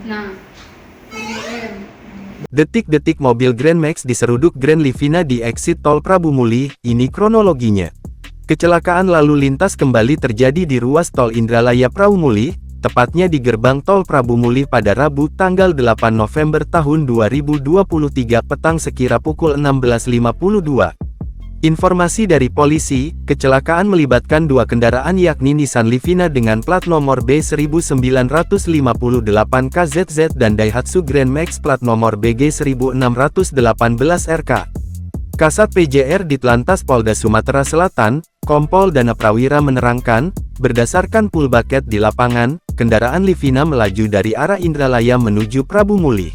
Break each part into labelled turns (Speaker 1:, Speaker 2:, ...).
Speaker 1: Nah, kemudian
Speaker 2: Detik-detik mobil Grand Max diseruduk Grand Livina di exit tol Prabu Muli, ini kronologinya. Kecelakaan lalu lintas kembali terjadi di ruas tol Indralaya Prabu Muli, tepatnya di gerbang tol Prabu Muli pada Rabu tanggal 8 November tahun 2023 petang sekira pukul 16.52. Informasi dari polisi, kecelakaan melibatkan dua kendaraan yakni Nissan Livina dengan plat nomor B1958KZZ dan Daihatsu Grand Max plat nomor BG1618RK. Kasat PJR Ditlantas Polda Sumatera Selatan, Kompol Dana Prawira menerangkan, berdasarkan pool bucket di lapangan, kendaraan Livina melaju dari arah Indralaya menuju Prabu Muli.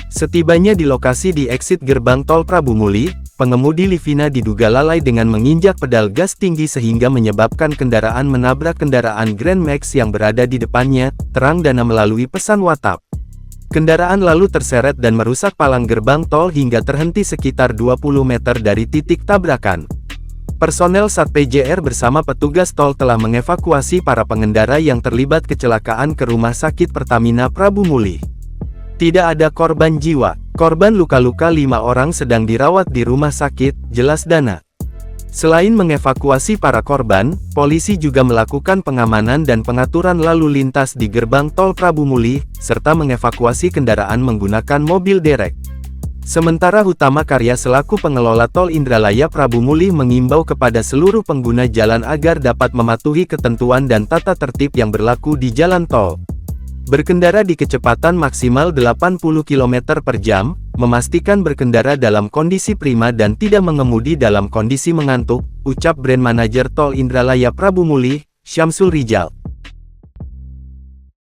Speaker 2: Setibanya di lokasi di exit gerbang tol Prabu Muli, pengemudi Livina diduga lalai dengan menginjak pedal gas tinggi sehingga menyebabkan kendaraan menabrak kendaraan Grand Max yang berada di depannya, terang Dana melalui pesan WhatsApp. Kendaraan lalu terseret dan merusak palang gerbang tol hingga terhenti sekitar 20 meter dari titik tabrakan. Personel Sat PJR bersama petugas tol telah mengevakuasi para pengendara yang terlibat kecelakaan ke Rumah Sakit Pertamina Prabu Muli. Tidak ada korban jiwa. Korban luka-luka 5 orang sedang dirawat di rumah sakit, jelas Dana. Selain mengevakuasi para korban, polisi juga melakukan pengamanan dan pengaturan lalu lintas di gerbang tol Prabu Muli, serta mengevakuasi kendaraan menggunakan mobil derek. Sementara Hutama Karya selaku pengelola tol Indralaya Prabu Muli mengimbau kepada seluruh pengguna jalan agar dapat mematuhi ketentuan dan tata tertib yang berlaku di jalan tol. Berkendara di kecepatan maksimal 80 km per jam, memastikan berkendara dalam kondisi prima dan tidak mengemudi dalam kondisi mengantuk, ucap Brand Manager Tol Indralaya Prabu Muli, Syamsul Rijal.